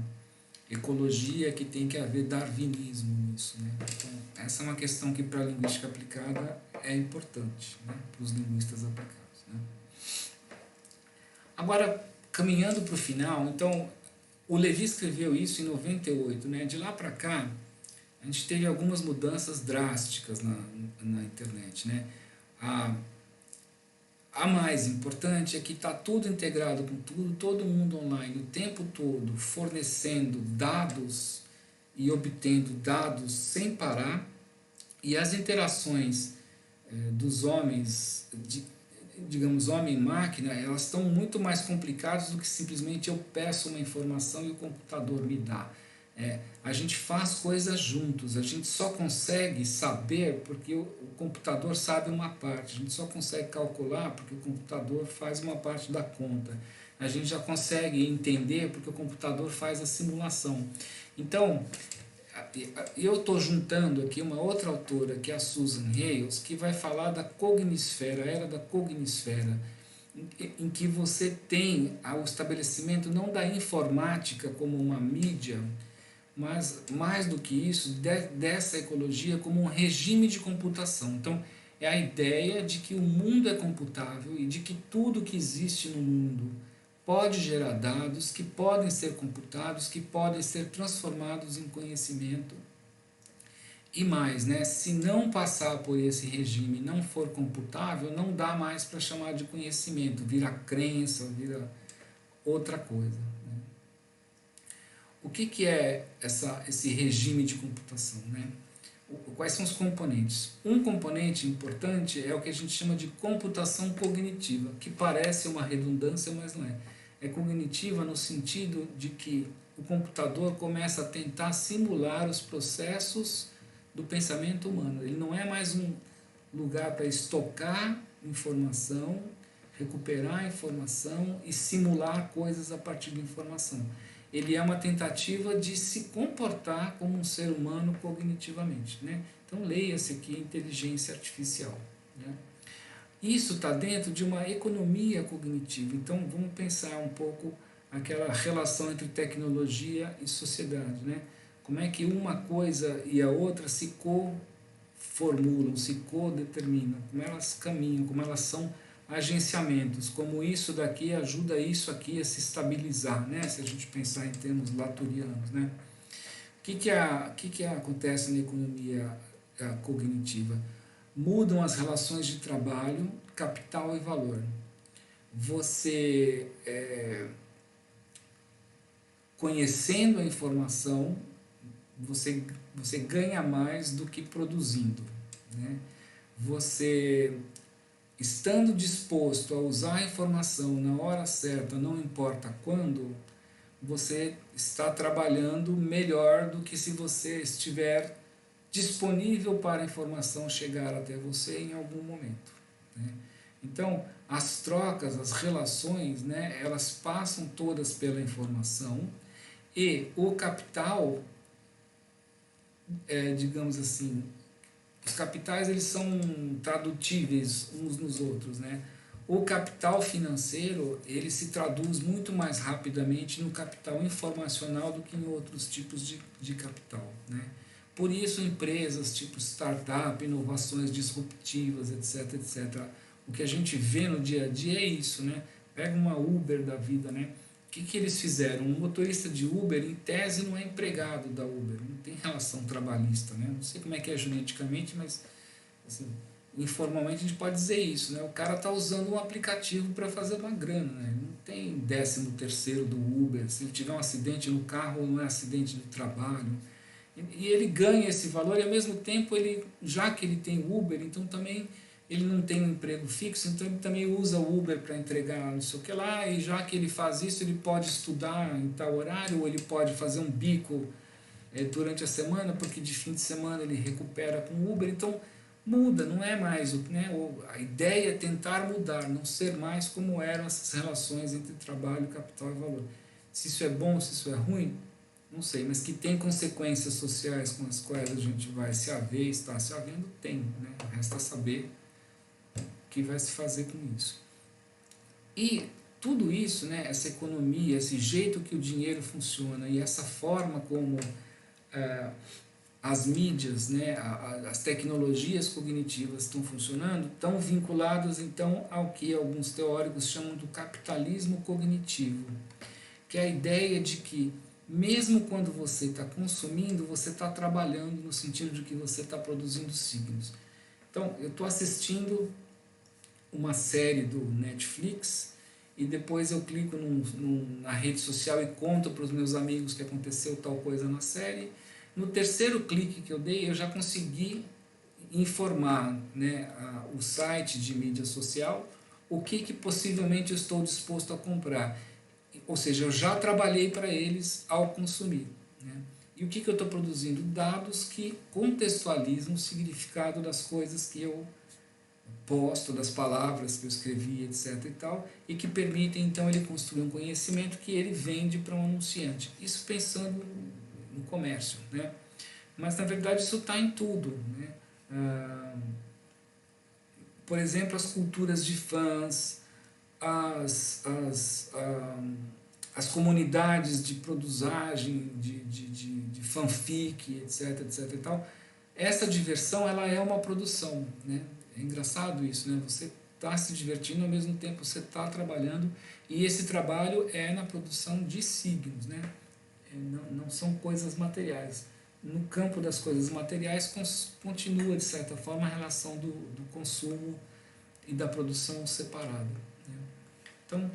ecologia que tem que haver darwinismo nisso, né? Então, essa é uma questão que para a linguística aplicada é importante, né? Para os linguistas aplicados, né? Agora, caminhando para o final, então, o Levi escreveu isso em 98, né? De lá para cá, a gente teve algumas mudanças drásticas na internet, né? A mais importante é que está tudo integrado com tudo, todo mundo online, o tempo todo, fornecendo dados e obtendo dados sem parar, e as interações dos homens, digamos, homem e máquina, elas estão muito mais complicadas do que simplesmente eu peço uma informação e o computador me dá. A gente faz coisas juntos, a gente só consegue saber porque o computador sabe uma parte, a gente só consegue calcular porque o computador faz uma parte da conta, a gente já consegue entender porque o computador faz a simulação. Então, eu estou juntando aqui uma outra autora, que é a Susan Hales, que vai falar da cognisfera, a era da cognisfera, em que você tem o estabelecimento não da informática como uma mídia, mas mais do que isso, dessa ecologia como um regime de computação. Então, é a ideia de que o mundo é computável e de que tudo que existe no mundo pode gerar dados que podem ser computados, que podem ser transformados em conhecimento. E mais, né, se não passar por esse regime, não for computável, não dá mais para chamar de conhecimento, vira crença, vira outra coisa. O que é esse regime de computação, né? Quais são os componentes? Um componente importante é o que a gente chama de computação cognitiva, que parece uma redundância, mas não é. É cognitiva no sentido de que o computador começa a tentar simular os processos do pensamento humano. Ele não é mais um lugar para estocar informação, recuperar informação e simular coisas a partir de informação. Ele é uma tentativa de se comportar como um ser humano cognitivamente, né? Então leia-se aqui inteligência artificial, né? Isso está dentro de uma economia cognitiva. Então vamos pensar um pouco aquela relação entre tecnologia e sociedade, né? Como é que uma coisa e a outra se co-formulam, se co-determinam, como elas caminham, como elas são agenciamentos, como isso daqui ajuda isso aqui a se estabilizar, né? Se a gente pensar em termos laturianos, né? O que acontece na economia cognitiva? Mudam as relações de trabalho, capital e valor. Você, conhecendo a informação, você ganha mais do que produzindo, né? Você, estando disposto a usar a informação na hora certa, não importa quando, você está trabalhando melhor do que se você estiver disponível para a informação chegar até você em algum momento, né? Então, as trocas, as relações, né, elas passam todas pela informação, e o capital, digamos assim, os capitais, eles são tradutíveis uns nos outros, né? O capital financeiro, ele se traduz muito mais rapidamente no capital informacional do que em outros tipos de capital, né? Por isso, empresas tipo startup, inovações disruptivas, etc, etc. O que a gente vê no dia a dia é isso, né? Pega uma Uber da vida, né? O que eles fizeram? Um motorista de Uber, em tese, não é empregado da Uber, não tem relação trabalhista, né? Não sei como é que é juridicamente, mas assim, informalmente a gente pode dizer isso, né? O cara está usando um aplicativo para fazer uma grana, né? Não tem 13º do Uber, se ele tiver um acidente no carro, não é acidente do trabalho. E ele ganha esse valor e ao mesmo tempo, já que ele tem Uber, então também ele não tem um emprego fixo, então ele também usa o Uber para entregar não sei o que lá, e já que ele faz isso, ele pode estudar em tal horário, ou ele pode fazer um bico durante a semana, porque de fim de semana ele recupera com o Uber. Então muda, não é mais, né, a ideia é tentar mudar, não ser mais como eram essas relações entre trabalho, capital e valor. Se isso é bom, se isso é ruim, não sei, mas que tem consequências sociais com as quais a gente vai se haver, está se havendo, tem, né? Resta saber o que vai se fazer com isso. E tudo isso, né, essa economia, esse jeito que o dinheiro funciona e essa forma como as mídias, né, as tecnologias cognitivas estão funcionando, estão vinculadas então ao que alguns teóricos chamam do capitalismo cognitivo, que é a ideia de que mesmo quando você está consumindo, você está trabalhando no sentido de que você está produzindo signos. Então, eu estou assistindo uma série do Netflix e depois eu clico na rede social e conto para os meus amigos que aconteceu tal coisa na série. No terceiro clique que eu dei, eu já consegui informar, né, o site de mídia social o que possivelmente eu estou disposto a comprar. Ou seja, eu já trabalhei para eles ao consumir. Né? E o que eu estou produzindo? Dados que contextualizam o significado das coisas que eu posto, das palavras que eu escrevi, etc. e tal, e que permitem então ele construir um conhecimento que ele vende para um anunciante. Isso pensando no comércio. Né? Mas na verdade isso está em tudo. Né? Por exemplo, as culturas de fãs, as comunidades de produzagem, de fanfic, etc, etc e tal, essa diversão ela é uma produção, né? É engraçado isso, né? Você está se divertindo ao mesmo tempo você está trabalhando, e esse trabalho é na produção de signos, né? Não são coisas materiais. No campo das coisas materiais continua de certa forma a relação do consumo e da produção separada. Então,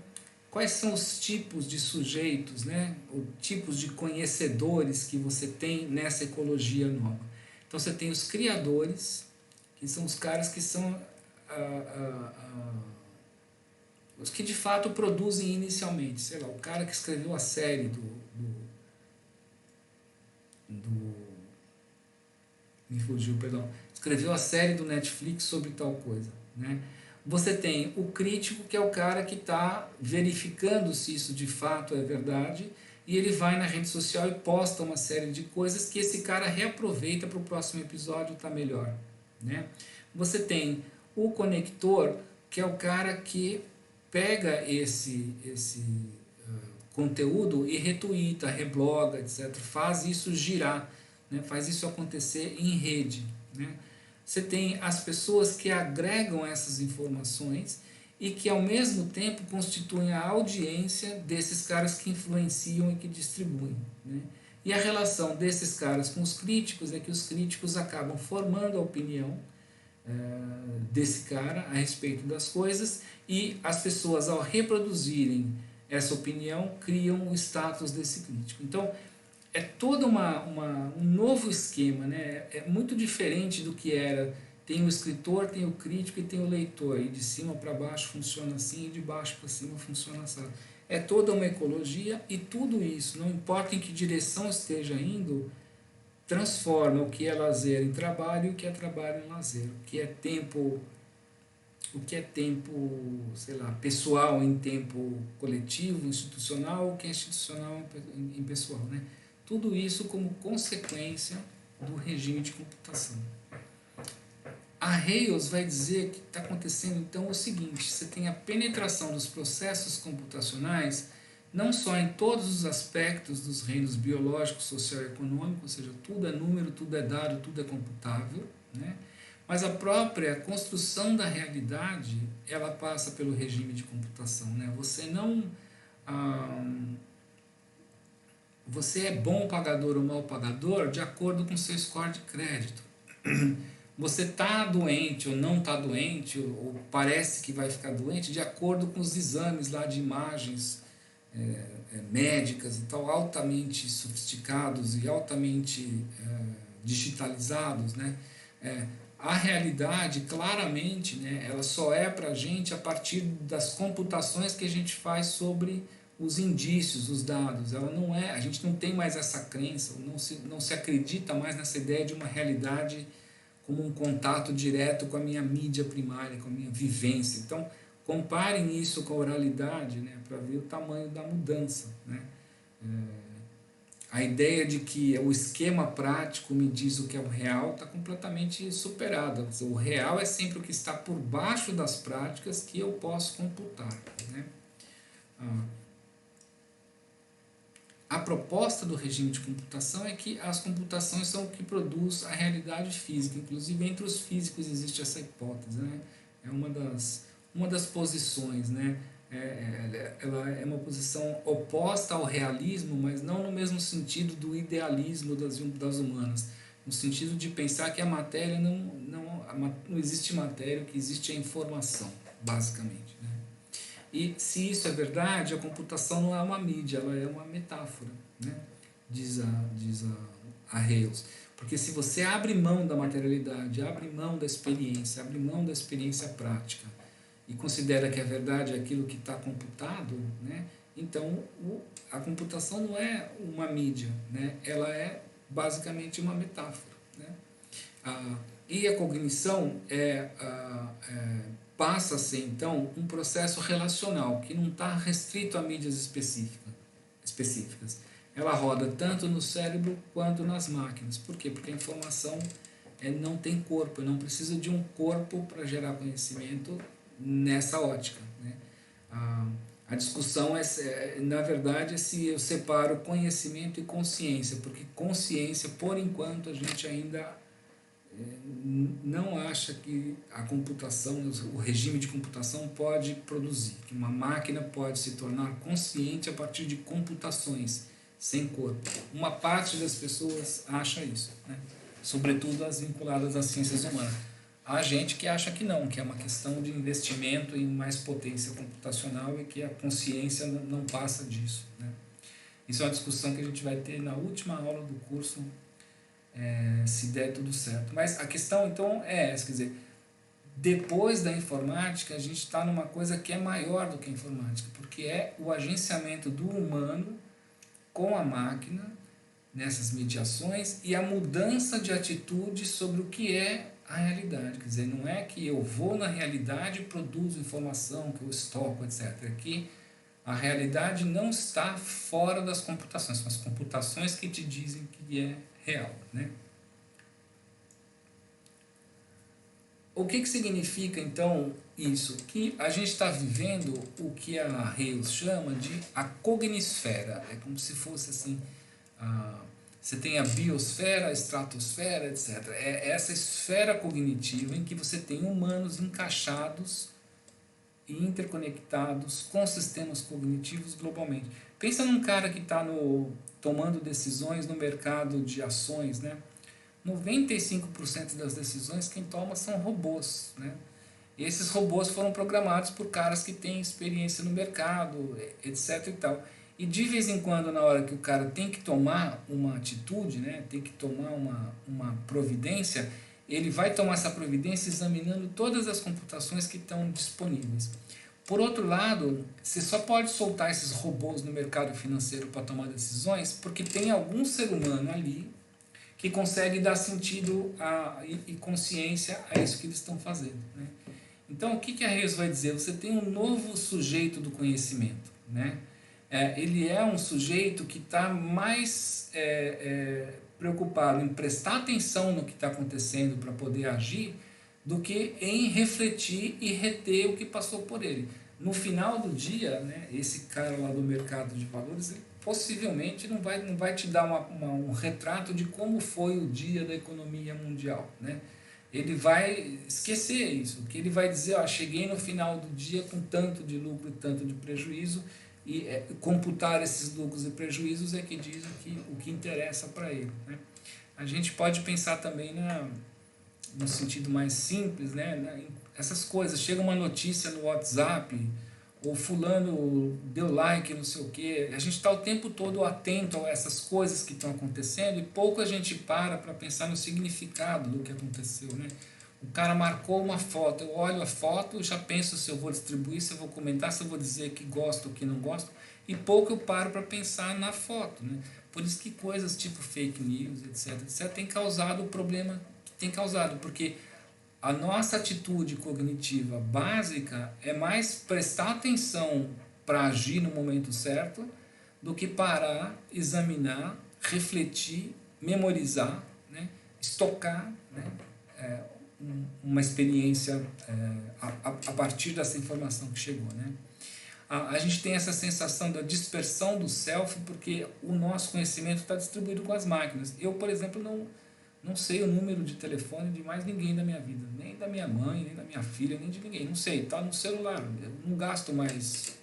quais são os tipos de sujeitos, né, ou tipos de conhecedores que você tem nessa ecologia nova? Então, você tem os criadores, que são os caras que são os que de fato produzem inicialmente. Sei lá, o cara que escreveu a série me fugiu, perdão. Escreveu a série do Netflix sobre tal coisa, né? Você tem o crítico, que é o cara que está verificando se isso de fato é verdade, e ele vai na rede social e posta uma série de coisas que esse cara reaproveita para o próximo episódio estar melhor. Né? Você tem o conector, que é o cara que pega esse conteúdo e retuita, rebloga, etc. Faz isso girar, né? Faz isso acontecer em rede. Né? Você tem as pessoas que agregam essas informações e que ao mesmo tempo constituem a audiência desses caras que influenciam e que distribuem. Né? E a relação desses caras com os críticos é que os críticos acabam formando a opinião desse cara a respeito das coisas, e as pessoas, ao reproduzirem essa opinião, criam o status desse crítico. Então, é todo um novo esquema, né? É muito diferente do que era. Tem o escritor, tem o crítico e tem o leitor, e de cima para baixo funciona assim, e de baixo para cima funciona assim. É toda uma ecologia, e tudo isso, não importa em que direção esteja indo, transforma o que é lazer em trabalho e o que é trabalho em lazer. O que é tempo, sei lá, pessoal em tempo coletivo, institucional, o que é institucional em pessoal, né? Tudo isso como consequência do regime de computação. A Hales vai dizer que está acontecendo então o seguinte: você tem a penetração dos processos computacionais não só em todos os aspectos dos reinos biológico, social e econômico, ou seja, tudo é número, tudo é dado, tudo é computável, né? Mas a própria construção da realidade, ela passa pelo regime de computação, né? Você é bom pagador ou mau pagador de acordo com seu score de crédito. Você está doente ou não está doente, ou parece que vai ficar doente, de acordo com os exames lá de imagens médicas e tal, altamente sofisticados e altamente digitalizados, né? A realidade, claramente, né, ela só é para a gente a partir das computações que a gente faz sobre os indícios, os dados. Ela não é, a gente não tem mais essa crença, não se acredita mais nessa ideia de uma realidade como um contato direto com a minha mídia primária, com a minha vivência. Então, comparem isso com a oralidade, né, para ver o tamanho da mudança, né? A ideia de que o esquema prático me diz o que é o real está completamente superada. O real é sempre o que está por baixo das práticas que eu posso computar, né? A proposta do regime de computação é que as computações são o que produz a realidade física. Inclusive, entre os físicos existe essa hipótese, né? É uma das posições, né? Ela é uma posição oposta ao realismo, mas não no mesmo sentido do idealismo das humanas, no sentido de pensar que a matéria não existe matéria, o que existe é informação, basicamente, né? E se isso é verdade, a computação não é uma mídia, ela é uma metáfora, né? Diz a Hales. Porque se você abre mão da materialidade, abre mão da experiência prática, e considera que a verdade é aquilo que está computado, né? Então a computação não é uma mídia, né? Ela é basicamente uma metáfora, né? E a cognição passa a ser, então, um processo relacional, que não está restrito a mídias específicas. Ela roda tanto no cérebro quanto nas máquinas. Por quê? Porque a informação não tem corpo, não precisa de um corpo para gerar conhecimento nessa ótica, né? A discussão na verdade, se eu separo conhecimento e consciência, porque consciência, por enquanto, a gente ainda não acha que a computação, o regime de computação pode produzir, que uma máquina pode se tornar consciente a partir de computações sem corpo. Uma parte das pessoas acha isso, né? Sobretudo as vinculadas às ciências humanas. Há gente que acha que não, que é uma questão de investimento em mais potência computacional e que a consciência não passa disso, né? Isso é uma discussão que a gente vai ter na última aula do curso, se der tudo certo. Mas a questão, então, é essa, quer dizer, depois da informática, a gente está numa coisa que é maior do que a informática, porque é o agenciamento do humano com a máquina, nessas mediações, e a mudança de atitude sobre o que é a realidade. Quer dizer, não é que eu vou na realidade e produzo informação, que eu estoco, etc. É que a realidade não está fora das computações, são as computações que te dizem que é real, né? O que significa, então, isso? Que a gente está vivendo o que a Hales chama de a cognisfera. É como se fosse assim, você tem a biosfera, a estratosfera, etc. É essa esfera cognitiva em que você tem humanos encaixados e interconectados com sistemas cognitivos globalmente. Pensa num cara que está tomando decisões no mercado de ações, né? 95% das decisões quem toma são robôs, né? E esses robôs foram programados por caras que têm experiência no mercado, etc e tal. E de vez em quando, na hora que o cara tem que tomar uma atitude, né, tem que tomar uma providência, ele vai tomar essa providência examinando todas as computações que estão disponíveis. Por outro lado, você só pode soltar esses robôs no mercado financeiro para tomar decisões porque tem algum ser humano ali que consegue dar sentido e consciência a isso que eles estão fazendo, né? Então, o que a Hales vai dizer? Você tem um novo sujeito do conhecimento, né? Ele é um sujeito que está mais preocupado em prestar atenção no que está acontecendo para poder agir do que em refletir e reter o que passou por ele. No final do dia, né, esse cara lá do mercado de valores, ele possivelmente não vai te dar um retrato de como foi o dia da economia mundial, né? Ele vai esquecer isso, que ele vai dizer, cheguei no final do dia com tanto de lucro e tanto de prejuízo, e computar esses lucros e prejuízos é que diz o que interessa para ele, né? A gente pode pensar também no sentido mais simples, né? Essas coisas, chega uma notícia no WhatsApp, ou fulano deu like, não sei o quê, a gente está o tempo todo atento a essas coisas que estão acontecendo e pouco a gente para pensar no significado do que aconteceu, né? O cara marcou uma foto, eu olho a foto, já penso se eu vou distribuir, se eu vou comentar, se eu vou dizer que gosto ou que não gosto, e pouco eu paro para pensar na foto, né? Por isso que coisas tipo fake news, etc, tem causado o problema que tem causado, porque a nossa atitude cognitiva básica é mais prestar atenção para agir no momento certo do que parar, examinar, refletir, memorizar, né? Estocar, né? Uma experiência a partir dessa informação que chegou, né? A gente tem essa sensação da dispersão do self porque o nosso conhecimento está distribuído com as máquinas. Eu, por exemplo, não sei o número de telefone de mais ninguém da minha vida, nem da minha mãe, nem da minha filha, nem de ninguém. Não sei, está no celular. Eu não gasto mais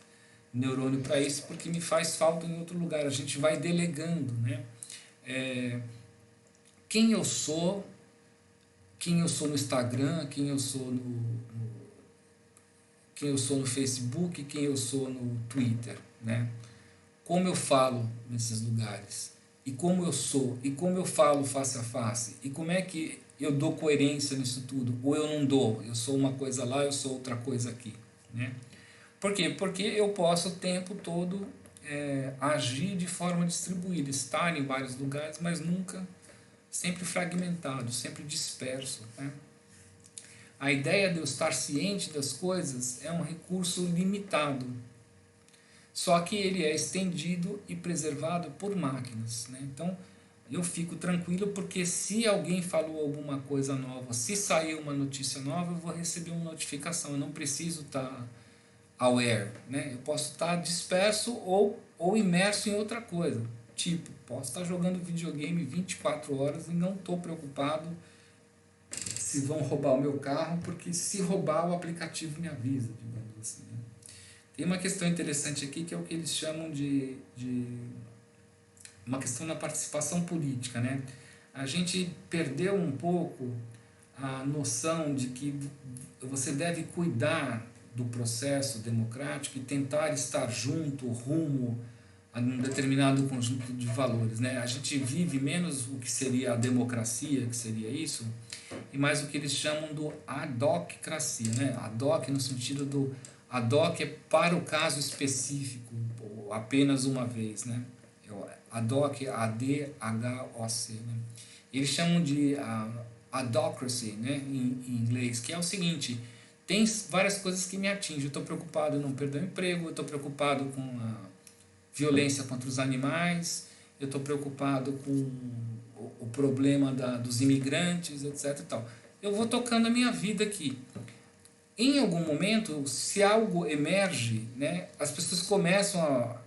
neurônio para isso porque me faz falta em outro lugar. A gente vai delegando, né? Quem eu sou no Instagram, quem eu sou no Facebook, quem eu sou no Twitter, né? Como eu falo nesses lugares, e como eu sou, e como eu falo face a face, e como é que eu dou coerência nisso tudo, ou eu não dou, eu sou uma coisa lá, eu sou outra coisa aqui, né? Por quê? Porque eu posso o tempo todo agir de forma distribuída, estar em vários lugares, mas nunca, sempre fragmentado, sempre disperso, né? A ideia de eu estar ciente das coisas é um recurso limitado, só que ele é estendido e preservado por máquinas, né? Então eu fico tranquilo porque se alguém falou alguma coisa nova, se saiu uma notícia nova, eu vou receber uma notificação, eu não preciso estar aware, né? Eu posso estar disperso ou imerso em outra coisa, tipo, posso estar jogando videogame 24 horas e não estou preocupado se vão roubar o meu carro, porque se roubar o aplicativo me avisa, digamos assim, né? Tem uma questão interessante aqui que é o que eles chamam de uma questão da participação política, né? A gente perdeu um pouco a noção de que você deve cuidar do processo democrático e tentar estar junto, rumo a um determinado conjunto de valores, né? A gente vive menos o que seria a democracia, que seria isso, e mais o que eles chamam do adocracia, né? Adoc no sentido do adoc é para o caso específico, ou apenas uma vez, né? Adoc, A-D-H-O-C, né? Eles chamam de adocracy, né? Em inglês, que é o seguinte: tem várias coisas que me atingem. Eu estou preocupado em não perder o emprego, eu estou preocupado com a violência contra os animais, eu estou preocupado com o problema dos imigrantes, etc. E tal. Eu vou tocando a minha vida aqui. Em algum momento, se algo emerge, né, as pessoas começam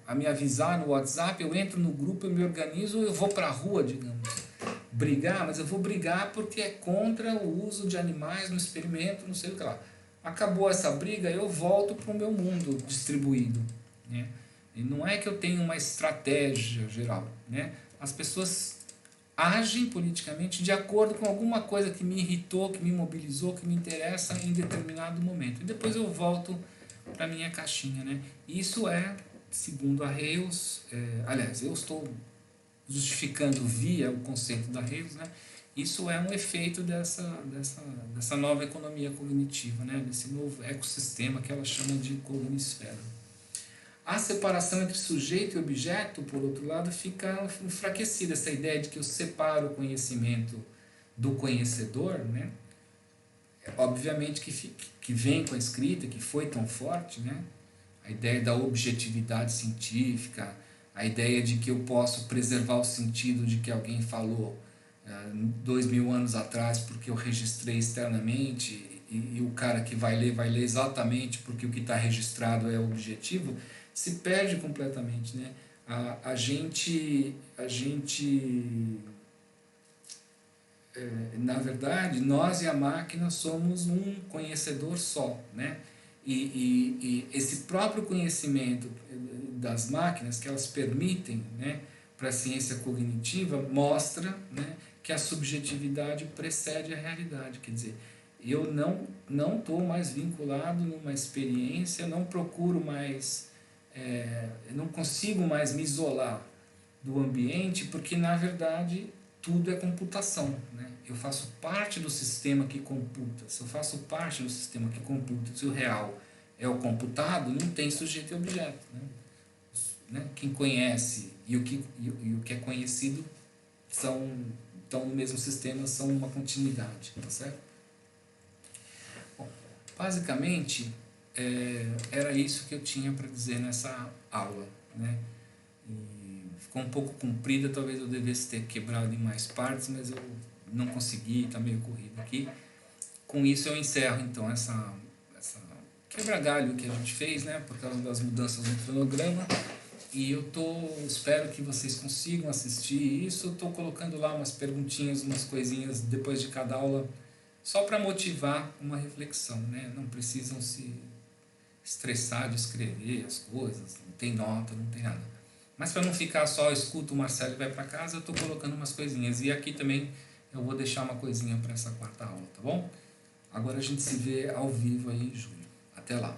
a me avisar no WhatsApp, eu entro no grupo, eu me organizo, eu vou para a rua, digamos, brigar, mas eu vou brigar porque é contra o uso de animais no experimento, não sei o que lá. Acabou essa briga, eu volto para o meu mundo distribuído, né? E não é que eu tenho uma estratégia geral, né? As pessoas agem politicamente de acordo com alguma coisa que me irritou, que me mobilizou, que me interessa em determinado momento. E depois eu volto para a minha caixinha, né? Isso é, segundo a Rails, aliás, eu estou justificando via o conceito da Rails, né? Isso é um efeito dessa nova economia cognitiva, né? Desse novo ecossistema que ela chama de cognosfera. A separação entre sujeito e objeto, por outro lado, fica enfraquecida. Essa ideia de que eu separo o conhecimento do conhecedor, né? Obviamente que vem com a escrita, que foi tão forte, né? A ideia da objetividade científica, a ideia de que eu posso preservar o sentido de que alguém falou 2000 anos atrás porque eu registrei externamente e o cara que vai ler exatamente porque o que está registrado é o objetivo, se perde completamente, né? A gente na verdade, nós e a máquina somos um conhecedor só, né? E esse próprio conhecimento das máquinas que elas permitem, né, para a ciência cognitiva mostra, né, que a subjetividade precede a realidade. Quer dizer, eu não estou mais vinculado numa experiência, não procuro mais, eu não consigo mais me isolar do ambiente, porque na verdade tudo é computação, né? eu faço parte do sistema que computa. Se eu faço parte do sistema que computa, se o real é o computado, não tem sujeito e objeto, né? Quem conhece e o que é conhecido estão no mesmo sistema, são uma continuidade, tá certo? Bom, basicamente, era isso que eu tinha para dizer nessa aula, né? E ficou um pouco comprida, talvez eu devesse ter quebrado em mais partes, mas eu não consegui, está meio corrido aqui. Com isso eu encerro então essa quebra-galho que a gente fez, né, por causa das mudanças no cronograma. E eu espero que vocês consigam assistir isso. Eu estou colocando lá umas perguntinhas, umas coisinhas depois de cada aula, só para motivar uma reflexão, né? Não precisam se estressar de escrever as coisas, não tem nota, não tem nada. Mas para não ficar só escuta o Marcelo e vai para casa, eu estou colocando umas coisinhas. E aqui também eu vou deixar uma coisinha para essa quarta aula, tá bom? Agora a gente se vê ao vivo aí em julho. Até lá!